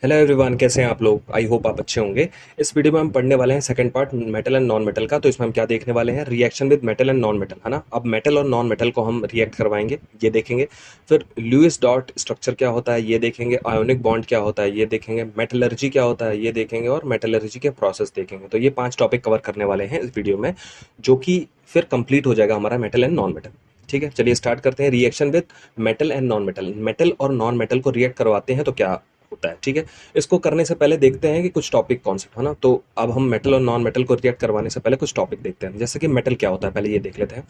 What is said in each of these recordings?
Hello everyone, कैसे हैं आप लोग। आई होप आप अच्छे होंगे। इस वीडियो में हम पढ़ने वाले हैं second part metal and non metal का। तो इसमें हम क्या देखने वाले हैं, reaction with metal and non metal, है ना। अब मेटल और नॉन मेटल को हम रिएक्ट करवाएंगे, ये देखेंगे। फिर लुईस डॉट स्ट्रक्चर क्या होता है ये देखेंगे, आयोनिक बॉन्ड क्या होता है ये देखेंगे, मेटलर्जी क्या होता है ये देखेंगे, और मेटलर्जी के प्रोसेस देखेंगे। तो ये 5 टॉपिक कवर करने वाले हैं इस वीडियो में, जो कि फिर कंप्लीट हो जाएगा हमारा मेटल एंड नॉन मेटल। ठीक है, चलिए स्टार्ट करते हैं। Reaction with metal and non metal, metal और नॉन मेटल को रिएक्ट करवाते हैं तो क्या होता है। ठीक है, इसको करने से पहले देखते हैं कि कुछ टॉपिक कॉन्सेप्ट, है ना। तो अब हम मेटल और नॉन मेटल को रिएक्ट करवाने से पहले कुछ टॉपिक देखते हैं। जैसे कि मेटल क्या होता है पहले ये देख लेते हैं।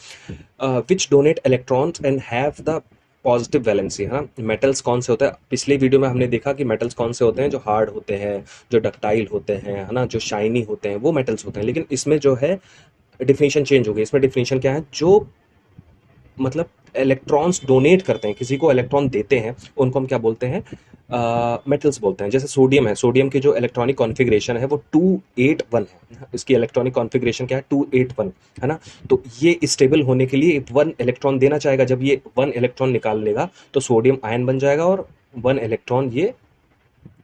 Which donate electrons and have the positive valency, है ना। मेटल्स कौन से होते हैं, पिछली वीडियो में हमने देखा कि मेटल्स कौन से होते हैं, जो हार्ड होते हैं, जो डक्टाइल होते हैं, है ना, जो शाइनी होते हैं, वो मेटल्स होते हैं। लेकिन इसमें जो है डिफिनेशन चेंज हो गई। इसमें डिफिनेशन क्या है, जो मतलब इलेक्ट्रॉन्स डोनेट करते हैं, किसी को इलेक्ट्रॉन देते हैं, उनको हम क्या बोलते हैं, मेटल्स बोलते हैं। जैसे सोडियम है, सोडियम की जो इलेक्ट्रॉनिक कॉन्फ़िगरेशन है वो 281 है। इसकी इलेक्ट्रॉनिक कॉन्फ़िगरेशन क्या है, 281, है ना। तो ये स्टेबल होने के लिए 1 इलेक्ट्रॉन देना चाहेगा। जब ये 1 इलेक्ट्रॉन निकाल लेगा तो सोडियम आयन बन जाएगा, और 1 इलेक्ट्रॉन ये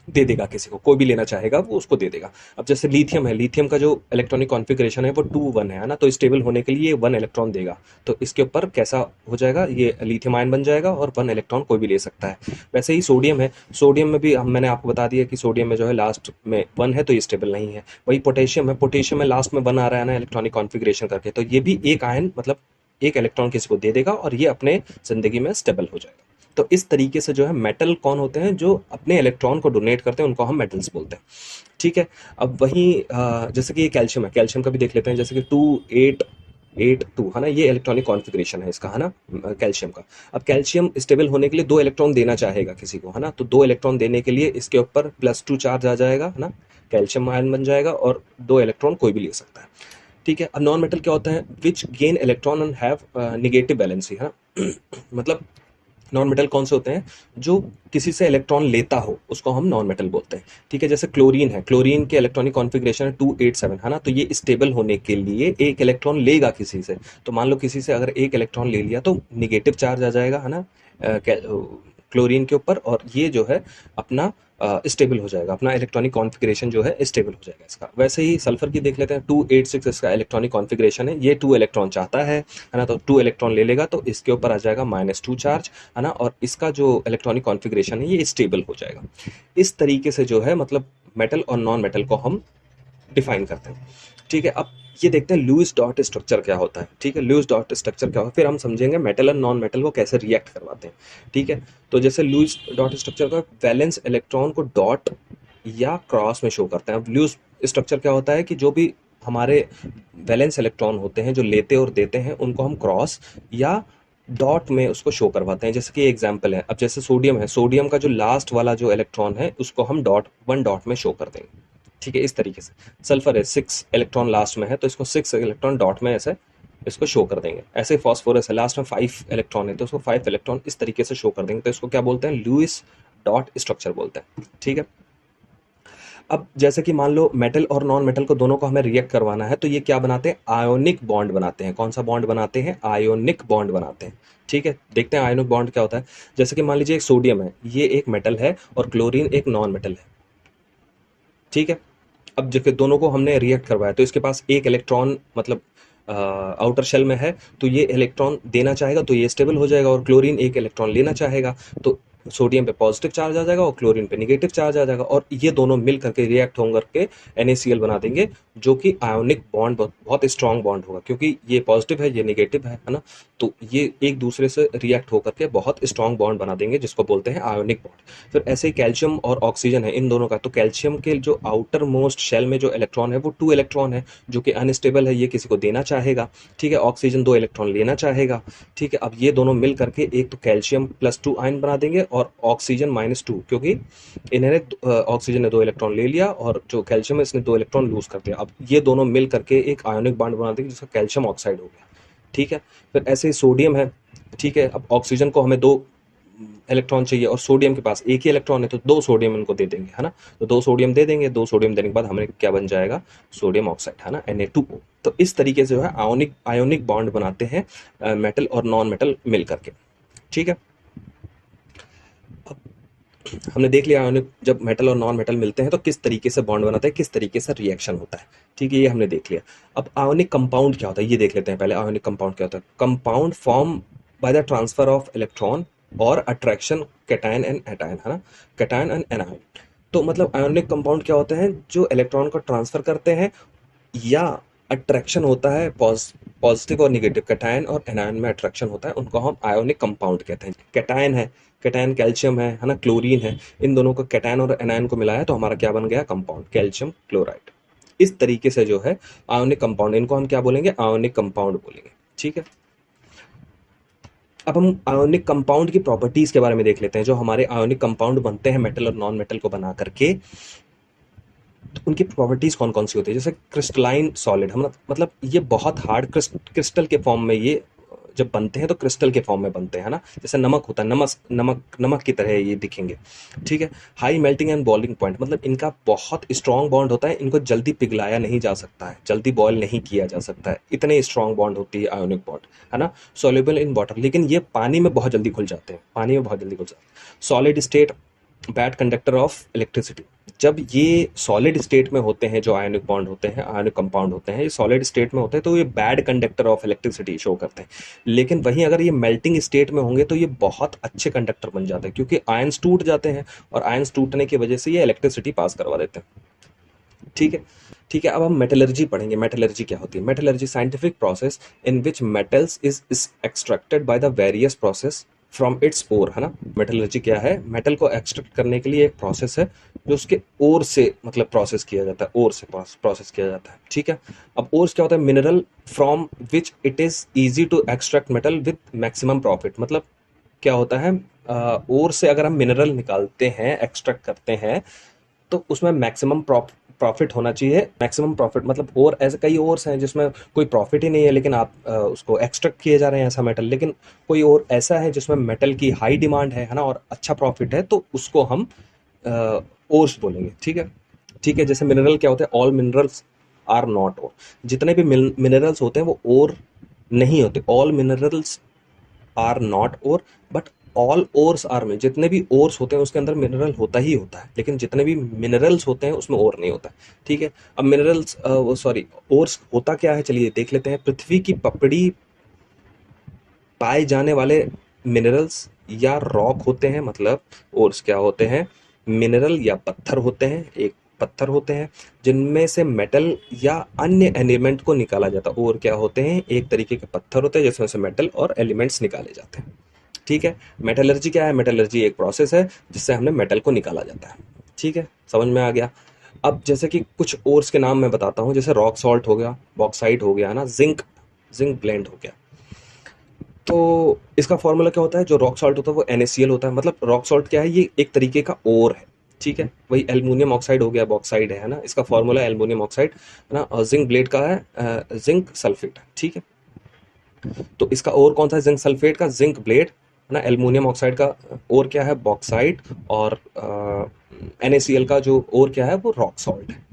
दे देगा किसी को, कोई भी लेना चाहेगा वो उसको दे देगा। अब जैसे लिथियम है, लिथियम का जो इलेक्ट्रॉनिक कॉन्फ़िगरेशन है वो 2 1 है ना। तो स्टेबल होने के लिए 1 इलेक्ट्रॉन देगा। तो इसके ऊपर कैसा हो जाएगा, ये लिथियम आयन बन जाएगा, और 1 इलेक्ट्रॉन कोई भी ले सकता है। वैसे ही सोडियम है, सोडियम में भी मैंने आपको बता दिया कि सोडियम में जो है लास्ट में 1 है तो ये स्टेबल नहीं है। वही पोटेशियम है, पोटेशियम में लास्ट में 1 आ रहा है ना इलेक्ट्रॉनिक कॉन्फ़िगरेशन करके, तो ये भी एक आयन मतलब एक इलेक्ट्रॉन किसी को दे देगा, और ये अपने ज़िंदगी में स्टेबल हो जाएगा। तो इस तरीके से जो है मेटल कौन होते हैं, जो अपने इलेक्ट्रॉन को डोनेट करते हैं, उनको हम मेटल्स बोलते हैं। ठीक है। अब वहीं जैसे कि ये कैल्शियम है, कैल्शियम का भी देख लेते हैं। जैसे कि 2882, है ना, ये इलेक्ट्रॉनिक कॉन्फ़िगरेशन है इसका, है ना, कैल्शियम का। अब कैल्शियम स्टेबल होने के लिए 2 इलेक्ट्रॉन देना चाहेगा किसी को, है ना। तो 2 इलेक्ट्रॉन देने के लिए इसके ऊपर +2 चार्ज आ जाएगा, है ना, कैल्शियम आयन बन जाएगा, और 2 इलेक्ट्रॉन कोई भी ले सकता है। ठीक है। अब नॉन मेटल क्या होता है, which gain electron and have negative valency, है ना। मतलब नॉन मेटल कौन से होते हैं, जो किसी से इलेक्ट्रॉन लेता हो उसको हम नॉन मेटल बोलते हैं। ठीक है। जैसे क्लोरीन है, क्लोरीन के इलेक्ट्रॉनिक कॉन्फ़िगरेशन है 287, है ना। तो ये स्टेबल होने के लिए एक इलेक्ट्रॉन लेगा किसी से। तो मान लो किसी से अगर एक इलेक्ट्रॉन ले लिया तो निगेटिव चार्ज आ जाएगा, है ना, क्लोरीन के ऊपर, और ये जो है अपना स्टेबल हो जाएगा, अपना इलेक्ट्रॉनिक कॉन्फ़िगरेशन जो है स्टेबल हो जाएगा इसका। वैसे ही सल्फर की देख लेते हैं, 286 इसका इलेक्ट्रॉनिक कॉन्फ़िगरेशन है। ये 2 इलेक्ट्रॉन चाहता है ना। तो 2 इलेक्ट्रॉन ले लेगा तो इसके ऊपर आ जाएगा -2 चार्ज, है ना, और इसका जो इलेक्ट्रॉनिक कॉन्फ़िगरेशन है ये स्टेबल हो जाएगा। इस तरीके से जो है मतलब मेटल और नॉन मेटल को हम डिफाइन करते हैं। ठीक है। अब ये देखते हैं लुईस डॉट स्ट्रक्चर क्या होता है। ठीक है, लुईस डॉट स्ट्रक्चर क्या होता है, फिर हम समझेंगे मेटल और नॉन मेटल को कैसे रिएक्ट करवाते हैं। ठीक है। तो जैसे लुईस डॉट स्ट्रक्चर का वैलेंस इलेक्ट्रॉन को डॉट या क्रॉस में शो करते हैं। अब लुईस स्ट्रक्चर क्या होता है कि जो भी हमारे वैलेंस इलेक्ट्रॉन होते हैं जो लेते और देते हैं, उनको हम क्रॉस या डॉट में उसको शो करवाते हैं। जैसे कि एग्जांपल है, अब जैसे सोडियम है, सोडियम का जो लास्ट वाला जो इलेक्ट्रॉन है उसको हम डॉट 1 डॉट में शो कर देंगे। ठीक है, इस तरीके से। सल्फर है, 6 इलेक्ट्रॉन लास्ट में है तो इसको 6 इलेक्ट्रॉन डॉट में ऐसे इसको शो कर देंगे। ऐसे फॉस्फोरस है, लास्ट में 5 इलेक्ट्रॉन है तो उसको 5 इलेक्ट्रॉन इस तरीके से शो कर देंगे। तो इसको क्या बोलते हैं, लुईस डॉट स्ट्रक्चर बोलते हैं। ठीक है। अब जैसे कि मान लो मेटल और नॉन मेटल को दोनों को हमें रिएक्ट करवाना है, तो ये क्या बनाते हैं, आयोनिक बॉन्ड बनाते हैं। कौन सा बॉन्ड बनाते हैं, आयोनिक बॉन्ड बनाते हैं। ठीक है, देखते हैं आयोनिक बॉन्ड क्या होता है। जैसे कि मान लीजिए एक सोडियम है, ये एक मेटल है, और क्लोरीन एक नॉन मेटल है। ठीक है। अब जबकि दोनों को हमने रिएक्ट करवाया तो इसके पास एक इलेक्ट्रॉन मतलब आउटर शेल में है, तो ये इलेक्ट्रॉन देना चाहेगा तो ये स्टेबल हो जाएगा, और क्लोरीन एक इलेक्ट्रॉन लेना चाहेगा तो सोडियम पे पॉजिटिव चार्ज आ जाएगा और क्लोरीन पे निगेटिव चार्ज आ जाएगा, और ये दोनों मिल करके रिएक्ट होकर के NaCl बना देंगे, जो कि आयोनिक बॉन्ड बहुत स्ट्रांग बॉन्ड होगा, क्योंकि ये पॉजिटिव है ये निगेटिव है ना। तो ये एक दूसरे से रिएक्ट होकर के बहुत स्ट्रांग बॉन्ड बना देंगे, जिसको बोलते हैं आयोनिक बॉन्ड। फिर ऐसे ही कैल्शियम और ऑक्सीजन है, इन दोनों का, तो कैल्शियम के जो आउटर मोस्ट शेल में जो इलेक्ट्रॉन है वो 2 इलेक्ट्रॉन है, जो कि अनस्टेबल है, ये किसी को देना चाहेगा। ठीक है, ऑक्सीजन 2 इलेक्ट्रॉन लेना चाहेगा। ठीक है। अब ये दोनों मिल करके एक तो कैल्शियम +2 आयन बना देंगे, और ऑक्सीजन -2, क्योंकि इन्होंने ऑक्सीजन ने 2 इलेक्ट्रॉन ले लिया और जो कैल्शियम है इसने 2 इलेक्ट्रॉन लूज कर दिया। अब ये दोनों मिल करके एक आयोनिक बॉन्ड बना देंगे, जिसका कैल्शियम ऑक्साइड हो गया। ठीक है। फिर ऐसे ही सोडियम है। ठीक है। अब ऑक्सीजन को हमें 2 इलेक्ट्रॉन चाहिए, और सोडियम के पास एक ही इलेक्ट्रॉन है, तो 2 सोडियम इनको दे देंगे, है ना। तो 2 सोडियम दे देंगे, 2 सोडियम देने के बाद हमें क्या बन जाएगा, सोडियम ऑक्साइड, है ना, Na2O। तो इस तरीके से जो है आयोनिक आयोनिक बॉन्ड बनाते हैं मेटल और नॉन मेटल मिल करके। ठीक है। हमने देख लिया आयोनिक जब मेटल और नॉन मेटल मिलते हैं तो किस तरीके से बॉन्ड बनाते हैं, किस तरीके से रिएक्शन होता है। ठीक है, ये हमने देख लिया। अब आयोनिक कंपाउंड क्या होता है ये देख लेते हैं पहले। आयोनिक कंपाउंड क्या होता है? Compound form by the transfer of electron और अट्रैक्शन कैटायन एंड एनायन, है ना, कैटायन एंड एनायन। तो मतलब आयोनिक कंपाउंड क्या होते हैं? जो इलेक्ट्रॉन को ट्रांसफर करते हैं या अट्रैक्शन होता है पॉजिटिव और निगेटिव, कैटायन और एनायन में अट्रैक्शन होता है, उनको हम आयोनिक कंपाउंड कहते हैं। कैटायन है, कैटायन कैल्शियम है ना, क्लोरीन है, इन दोनों को कैटायन और एनायन को मिलाया तो हमारा क्या बन गया? Compound, calcium chloride. इस तरीके से जो है आयोनिक कंपाउंड, इनको हम क्या बोलेंगे? आयोनिक कंपाउंड बोलेंगे। ठीक है, अब हम आयोनिक कंपाउंड की प्रॉपर्टीज के बारे में देख लेते हैं। जो हमारे आयोनिक कंपाउंड बनते हैं मेटल और नॉन मेटल को बना करके, तो उनकी प्रॉपर्टीज कौन कौन सी होती है? जैसे क्रिस्टलाइन सॉलिड, हम मतलब ये बहुत हार्ड क्रिस्टल के फॉर्म में ये जब बनते हैं तो क्रिस्टल के फॉर्म में बनते हैं ना, जैसे नमक होता है, नमक की तरह ये दिखेंगे। ठीक है, high melting and boiling point, मतलब इनका बहुत स्ट्रॉन्ग बॉन्ड होता है, इनको जल्दी पिघलाया नहीं जा सकता है, जल्दी बॉयल नहीं किया जा सकता है, इतने स्ट्रॉन्ग बॉन्ड होती है आयोनिक बॉन्ड, है ना। सोल्यूबल इन वाटर, लेकिन ये पानी में बहुत जल्दी घुल जाते हैं, पानी में बहुत जल्दी घुल जाते हैं। Solid state bad conductor of electricity, जब ये सॉलिड स्टेट में होते हैं, जो आयोनिक बॉन्ड होते हैं, आयोनिक कंपाउंड होते हैं, ये सॉलिड स्टेट में होते हैं तो ये bad conductor of electricity show करते हैं। लेकिन वहीं अगर ये मेल्टिंग स्टेट में होंगे तो ये बहुत अच्छे कंडक्टर बन जाते हैं, क्योंकि आयंस टूट जाते हैं और आयंस टूटने की वजह से ये इलेक्ट्रिसिटी पास करवा देते हैं। ठीक है, ठीक है, अब हम मेटलर्जी पढ़ेंगे। मेटलर्जी क्या होती है? Metallurgy scientific process in which metals is extracted by the various process from its ore, है ना। मेटलर्जी क्या है? मेटल को एक्सट्रैक्ट करने के लिए एक प्रोसेस है जो उसके ओर से मतलब प्रोसेस किया जाता है, ओर से प्रोसेस किया जाता है। ठीक है, अब ओर्स क्या होता है? Mineral from which it is easy to extract metal with maximum profit, मतलब क्या होता है? ओर से अगर हम मिनरल निकालते हैं, एक्सट्रैक्ट करते हैं, तो उसमें मैक्सिमम प्रॉफिट होना चाहिए। मैक्सिमम प्रॉफिट मतलब, और ऐसे कई ओर्स हैं जिसमें कोई प्रॉफिट ही नहीं है लेकिन आप उसको एक्सट्रैक्ट किए जा रहे हैं ऐसा मेटल, लेकिन कोई और ऐसा है जिसमें मेटल की हाई डिमांड है ना, और अच्छा प्रॉफिट है, तो उसको हम ओर्स बोलेंगे। ठीक है, ठीक है, जैसे मिनरल क्या होते हैं? All minerals are not ore, जितने भी मिनरल्स होते हैं वो ओर नहीं होते। All minerals are not ore but all ores are में, जितने भी ओर्स होते हैं उसके अंदर मिनरल होता ही होता है, लेकिन जितने भी मिनरल्स होते हैं उसमें ओर नहीं होता। ठीक है, अब मिनरल्स वो सॉरी ओर्स होता क्या है, चलिए देख लेते हैं। पृथ्वी की पपड़ी पाए जाने वाले मिनरल्स या रॉक होते हैं, मतलब ओर्स क्या होते हैं? मिनरल या पत्थर होते हैं, एक पत्थर होते हैं जिनमें से मेटल या अन्य एलिमेंट को निकाला जाता है। और क्या होते हैं? एक तरीके के पत्थर होते हैं जिसमें से मेटल और एलिमेंट्स निकाले जाते हैं। ठीक है, मेटलर्जी क्या है? मेटलर्जी एक प्रोसेस है जिससे हमने मेटल को निकाला जाता है। ठीक है, समझ में आ गया। अब जैसे कि कुछ ओर्स के नाम मैं बताता हूँ, जैसे रॉक सॉल्ट हो गया, बॉक्साइट हो गया, है ना, जिंक, जिंक ब्लेंड हो गया। तो इसका फॉर्मूला क्या होता है? जो रॉक सॉल्ट होता है वो NaCl होता है, मतलब रॉक सॉल्ट क्या है? ये एक तरीके का ओर है। ठीक है, वही एल्युमिनियम ऑक्साइड हो गया, बॉक्साइड है ना, इसका फॉर्मूला एल्युमिनियम ऑक्साइड, है ना। और जिंक ब्लेड का है जिंक सल्फेट। ठीक है, तो इसका और कौन सा है? जिंक सल्फेट का जिंक ब्लेड, है ना। एल्युमिनियम ऑक्साइड का और क्या है? बॉक्साइट। और NaCl का जो और क्या है? वो रॉक सॉल्ट है।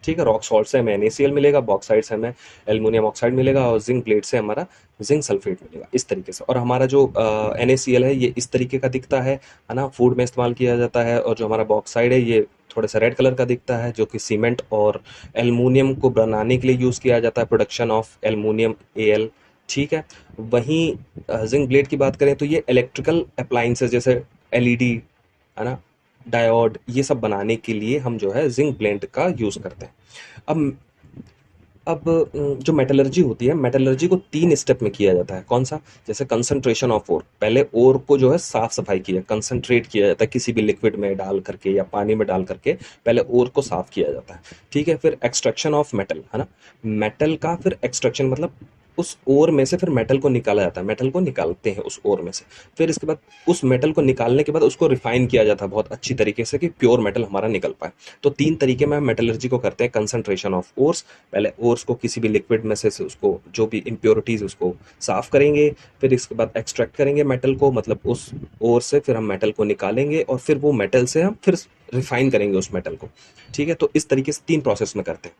ठीक है, रॉक सॉल्ट से हमें NaCl मिलेगा, बॉक्साइट से हमें एल्युमिनियम ऑक्साइड मिलेगा, और जिंक प्लेट से हमारा जिंक सल्फेट मिलेगा, इस तरीके से। और हमारा जो NaCl है ये इस तरीके का दिखता है ना, फूड में इस्तेमाल किया जाता है। और जो हमारा बॉक्साइड है ये थोड़ा सा रेड कलर का दिखता है, जो कि सीमेंट और एल्युमिनियम को बनाने के लिए यूज़ किया जाता है, प्रोडक्शन ऑफ एल्युमिनियम Al। ठीक है, वहीं जिंक ब्लेड की बात करें तो ये इलेक्ट्रिकल अप्लाइंसेस जैसे LED, है ना, डायोड, ये सब बनाने के लिए हम जो है जिंक ब्लेंड का यूज़ करते हैं। अब जो मेटलर्जी होती है, मेटलर्जी को 3 स्टेप में किया जाता है। कौन सा? जैसे कंसंट्रेशन ऑफ ओर, पहले ओर को जो है साफ सफाई किया, कंसंट्रेट किया जाता है किसी भी लिक्विड में डाल करके या पानी में डाल करके, पहले ओर को साफ किया जाता है। ठीक है, फिर एक्सट्रैक्शन ऑफ मेटल, है ना, मेटल का फिर एक्सट्रैक्शन, मतलब उस ओर में से फिर मेटल को निकाला जाता है, मेटल को निकालते हैं उस ओर में से। फिर इसके बाद उस मेटल को निकालने के बाद उसको रिफाइन किया जाता है बहुत अच्छी तरीके से कि प्योर मेटल हमारा निकल पाए। तो 3 तरीके में हम मेटलर्जी को करते हैं। कंसंट्रेशन ऑफ ओर्स, पहले ओर्स को किसी भी लिक्विड में से उसको जो भी इम्प्योरिटीज उसको साफ करेंगे, फिर इसके बाद एक्सट्रैक्ट करेंगे मेटल को, मतलब उस ओर से फिर हम मेटल को निकालेंगे, और फिर वो मेटल से हम फिर रिफाइन करेंगे उस मेटल को। ठीक है, तो इस तरीके से 3 प्रोसेस में करते हैं।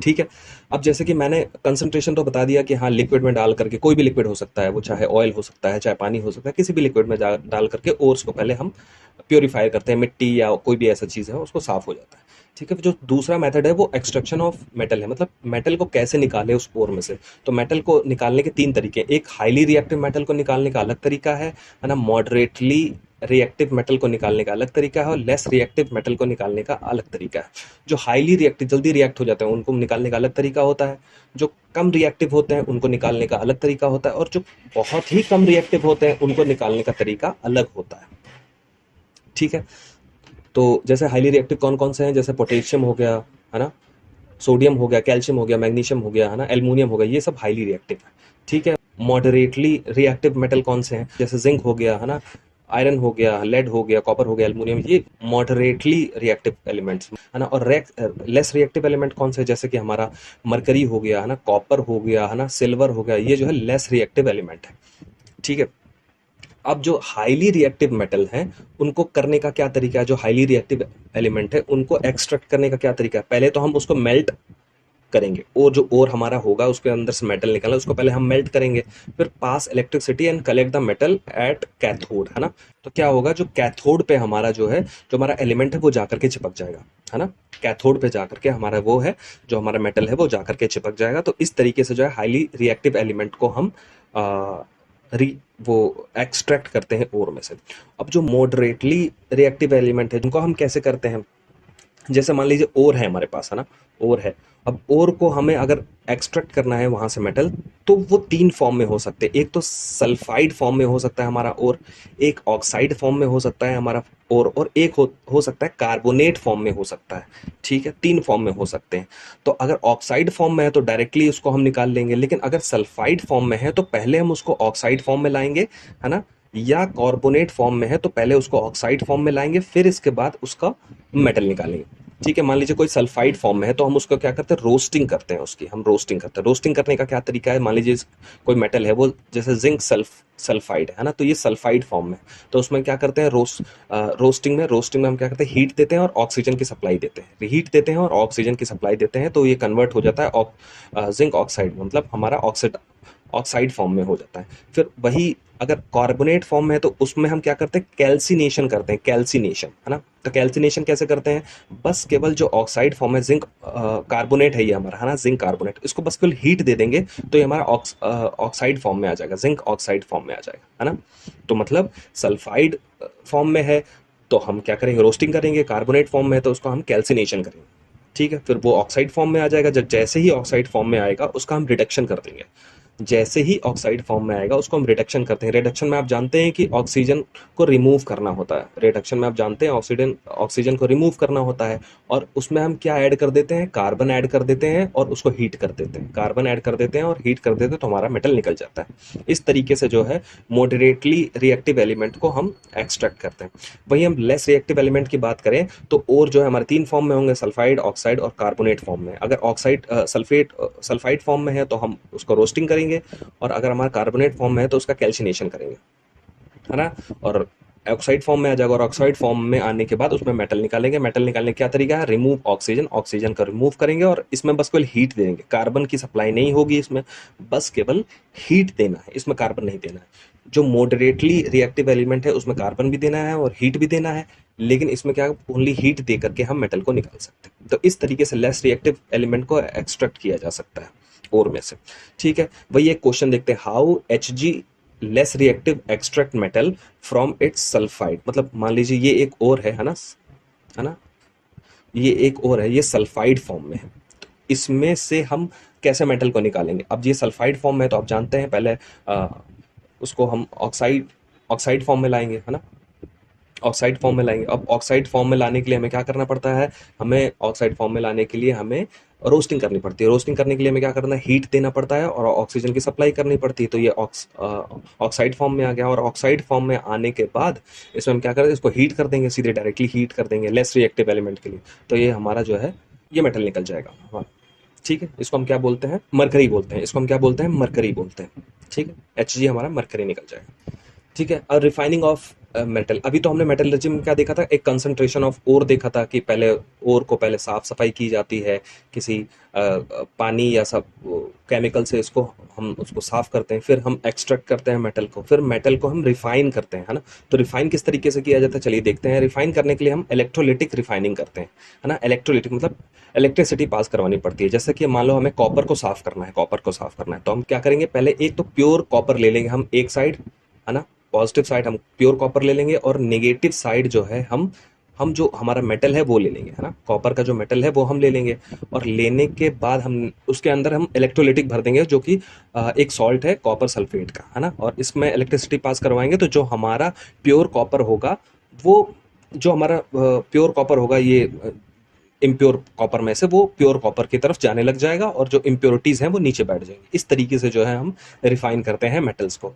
ठीक है। अब जैसे कि मैंने कंसंट्रेशन तो बता दिया कि हाँ लिक्विड में डाल करके, कोई भी लिक्विड हो सकता है, वो चाहे ऑयल हो सकता है, चाहे पानी हो सकता है, किसी भी लिक्विड में डाल करके ओर्स को पहले हम प्योरीफाई करते हैं, मिट्टी या कोई भी ऐसा चीज़ है उसको साफ हो जाता है। ठीक है। जो दूसरा मेथड है वो एक्सट्रैक्शन ऑफ मेटल है, मतलब मेटल को कैसे निकाले उस ओर में से। तो मेटल को निकालने के तीन तरीके हैं। एक हाईली रिएक्टिव मेटल को निकालने का अलग तरीका है ना, मॉडरेटली रिएक्टिव मेटल को निकालने का अलग तरीका है, और लेस रिएक्टिव मेटल को निकालने का अलग तरीका है। जो हाईली रिएक्टिव, जल्दी रिएक्ट हो जाते हैं, उनको निकालने का अलग तरीका होता है। जो कम रिएक्टिव होते हैं उनको निकालने का अलग तरीका होता है, और जो बहुत ही कम रिएक्टिव होते हैं उनको निकालने का तरीका अलग होता है। ठीक है। तो जैसे हाईली रिएक्टिव कौन कौन से हैं, जैसे पोटेशियम हो गया, है ना, सोडियम हो गया, कैल्शियम हो गया, मैग्नीशियम हो गया, है ना, एल्युमिनियम हो गया, ये सब हाईली रिएक्टिव है। ठीक है। मॉडरेटली रिएक्टिव मेटल कौन से हैं, जैसे जिंक हो गया, है ना, आयरन हो गया, लेड हो गया, कॉपर हो गया, एल्युमिनियम, ये मॉडरेटली रिएक्टिव एलिमेंट्स है ना। और लेस रिएक्टिव एलिमेंट कौन से, जैसे कि हमारा मरकरी हो गया, है ना, कॉपर हो गया, है ना, सिल्वर हो गया, ये जो है लेस रिएक्टिव एलिमेंट है। ठीक है। अब जो हाईली रिएक्टिव मेटल हैं उनको करने का क्या तरीका है, जो हाईली रिएक्टिव एलिमेंट है उनको एक्सट्रैक्ट करने का क्या तरीका है, पहले तो हम उसको मेल्ट करेंगे, और जो ओर हमारा होगा उसके अंदर से मेटल निकलना, उसको पहले हम मेल्ट करेंगे, फिर pass electricity and collect the metal at cathode, है ना। तो क्या होगा, जो कैथोड पे हमारा जो है, जो हमारा एलिमेंट है वो जाकर के चिपक जाएगा, है ना। कैथोड पे जाकर के हमारा वो है, जो हमारा मेटल है वो जाकर के चिपक जाएगा। तो इस तरीके से जो है हाईली रिएक्टिव एलिमेंट को हम आ, री वो एक्सट्रैक्ट करते हैं ओर में से। अब जो मॉडरेटली रिएक्टिव एलिमेंट है, जिनको हम कैसे करते हैं, जैसे मान लीजिए ओर है हमारे पास, है ना, ओर है। अब ओर को हमें अगर एक्सट्रैक्ट करना है वहां से मेटल, तो वो तीन फॉर्म में हो सकते हैं। एक तो सल्फाइड फॉर्म में हो सकता है हमारा ओर, एक ऑक्साइड फॉर्म में हो सकता है हमारा ओर, और एक हो सकता है कार्बोनेट फॉर्म में हो सकता है। ठीक है। तीन फॉर्म में हो सकते हैं। तो अगर ऑक्साइड फॉर्म में है तो डायरेक्टली उसको हम निकाल लेंगे, लेकिन अगर सल्फाइड फॉर्म में है तो पहले हम उसको ऑक्साइड फॉर्म में लाएंगे, है ना, या कार्बोनेट फॉर्म में है तो पहले उसको ऑक्साइड फॉर्म में लाएंगे, फिर इसके बाद उसका मेटल निकालेंगे। ठीक है। मान लीजिए कोई सल्फाइड फॉर्म में है तो हम उसको क्या करते हैं, रोस्टिंग करते हैं उसकी, हम रोस्टिंग करते हैं। रोस्टिंग करने का क्या तरीका है, मान लीजिए कोई मेटल है वो, जैसे जिंक सल्फाइड है ना, तो ये सल्फाइड फॉर्म में, तो उसमें क्या करते हैं, रोस्टिंग में हम क्या करते हैं, हीट देते हैं और ऑक्सीजन की सप्लाई देते हैं, हीट देते हैं और ऑक्सीजन की सप्लाई देते हैं, तो ये कन्वर्ट हो जाता है जिंक ऑक्साइड, मतलब हमारा ऑक्साइड फॉर्म में हो जाता है। फिर वही अगर कार्बोनेट फॉर्म में है तो उसमें हम क्या करते हैं, कैल्सिनेशन करते हैं, कैल्सिनेशन, है ना। तो कैल्सिनेशन कैसे करते हैं, बस केवल जो ऑक्साइड फॉर्म है, जिंक कार्बोनेट है ये हमारा, है ना, जिंक कार्बोनेट, इसको बस केवल हीट दे देंगे तो ये हमारा ऑक्साइड फॉर्म में आ जाएगा, जिंक ऑक्साइड फॉर्म में आ जाएगा, है ना। तो मतलब सल्फाइड फॉर्म में है तो हम क्या करेंगे, रोस्टिंग करेंगे, कार्बोनेट फॉर्म में है तो उसको हम कैल्सिनेशन करेंगे। ठीक है। फिर वो ऑक्साइड फॉर्म में आ जाएगा, जब जैसे ही ऑक्साइड फॉर्म में आएगा उसका हम रिडक्शन कर देंगे, जैसे ही ऑक्साइड फॉर्म में आएगा उसको हम रिडक्शन करते हैं। रिडक्शन में आप जानते हैं कि ऑक्सीजन को रिमूव करना होता है, रिडक्शन में आप जानते हैं ऑक्सीजन ऑक्सीजन को रिमूव करना होता है, और उसमें हम क्या ऐड कर देते हैं, कार्बन ऐड कर देते हैं और उसको हीट कर देते हैं, कार्बन ऐड कर देते हैं और हीट कर देते हैं, तो हमारा मेटल निकल जाता है। इस तरीके से जो है मॉडरेटली रिएक्टिव एलिमेंट को हम एक्सट्रैक्ट करते हैं। वहीं हम लेस रिएक्टिव एलिमेंट की बात करें तो और जो है हमारे तीन फॉर्म में होंगे, सल्फाइड, ऑक्साइड और कार्बोनेट फॉर्म में। अगर ऑक्साइड सल्फाइड फॉर्म में है तो हम उसको रोस्टिंग करेंगे, और अगर हमारा कार्बोनेट फॉर्म में है तो उसका कैल्सिनेशन करेंगे, है ना। और ऑक्साइड फॉर्म में आ जाएगा, और ऑक्साइड फॉर्म में आने के बाद उसमें मेटल निकालेंगे। मेटल निकालने का क्या तरीका है, रिमूव ऑक्सीजन, ऑक्सीजन का रिमूव करेंगे और इसमें बस केवल हीट देंगे, कार्बन की सप्लाई नहीं होगी इसमें, बस केवल हीट देना है, इसमें कार्बन नहीं देना है। जो मॉडरेटली रिएक्टिव एलिमेंट है उसमें कार्बन भी देना है और हीट भी देना है, लेकिन इसमें क्या ओनली हीट दे करके हम मेटल को निकाल सकते हैं। तो इस तरीके से लेस रिएक्टिव एलिमेंट को एक्सट्रैक्ट किया जा सकता है ओर में से। ठीक है। वही एक क्वेश्चन देखते हैं, how Hg less reactive extract metal from its sulphide. मतलब मान लीजिए ये एक और है ना, है ना, ये एक और है, ये सल्फाइड फॉर्म में है, तो इसमें से हम कैसे मेटल को निकालेंगे। अब ये सल्फाइड फॉर्म में है तो आप जानते हैं पहले उसको हम ऑक्साइड ऑक्साइड फॉर्म में लाएंगे, है ना, ऑक्साइड फॉर्म में लाएंगे। अब ऑक्साइड फॉर्म में लाने के लिए हमें क्या करना पड़ता है, हमें ऑक्साइड फॉर्म में लाने के लिए हमें रोस्टिंग करनी पड़ती है। रोस्टिंग करने के लिए हमें क्या करना है, हीट देना पड़ता है और ऑक्सीजन की सप्लाई करनी पड़ती है। तो ये ऑक्साइड फॉर्म में आ गया, और ऑक्साइड फॉर्म में आने के बाद इसमें हम क्या करें, इसको हीट कर देंगे, सीधे डायरेक्टली हीट कर देंगे लेस रिएक्टिव एलिमेंट के लिए, तो ये हमारा जो है ये मेटल निकल जाएगा। हाँ ठीक है। इसको हम क्या बोलते हैं, मरकरी बोलते हैं, इसको हम क्या बोलते हैं, मरकरी बोलते हैं। ठीक है। Hg हमारा मरकरी निकल जाएगा। ठीक है। और रिफाइनिंग ऑफ मेटल। अभी तो हमने मेटलर्जी में क्या देखा था, एक कंसंट्रेशन ऑफ ओर देखा था कि पहले ओर को पहले साफ सफाई की जाती है किसी पानी या सब केमिकल से, इसको हम उसको साफ करते हैं, फिर हम एक्सट्रैक्ट करते हैं मेटल को, फिर मेटल को हम रिफाइन करते हैं, है ना। तो रिफाइन किस तरीके से किया जाता है, चलिए देखते हैं। रिफाइन करने के लिए हम इलेक्ट्रोलिटिक रिफाइनिंग करते हैं, है ना। इलेक्ट्रोलिटिक मतलब इलेक्ट्रिसिटी पास करवानी पड़ती है। जैसे कि मान लो हमें कॉपर को साफ करना है, कॉपर को साफ करना है, तो हम क्या करेंगे, पहले एक तो प्योर कॉपर ले लेंगे हम एक साइड, है ना। पॉजिटिव साइड हम प्योर कॉपर ले लेंगे, और नेगेटिव साइड जो है हम जो हमारा मेटल है वो ले लेंगे, है ना। कॉपर का जो मेटल है वो हम ले लेंगे, और लेने के बाद हम उसके अंदर हम इलेक्ट्रोलिटिक भर देंगे, जो कि एक सॉल्ट है कॉपर सल्फेट का, है ना। और इसमें इलेक्ट्रिसिटी पास करवाएंगे, तो जो हमारा प्योर कॉपर होगा वो, जो हमारा प्योर कॉपर होगा, ये इम्प्योर कॉपर में से वो प्योर कॉपर की तरफ जाने लग जाएगा, और जो इम्प्योरिटीज हैं वो नीचे बैठ जाएंगी। इस तरीके से जो है हम रिफाइन करते हैं मेटल्स को।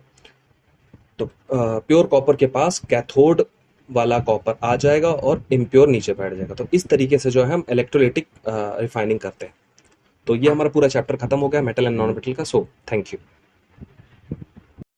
तो प्योर कॉपर के पास कैथोड वाला कॉपर आ जाएगा और इम्प्योर नीचे बैठ जाएगा। तो इस तरीके से जो है हम इलेक्ट्रोलिटिक रिफाइनिंग करते हैं। तो ये हमारा पूरा चैप्टर खत्म हो गया मेटल एंड नॉन मेटल का। So thank you.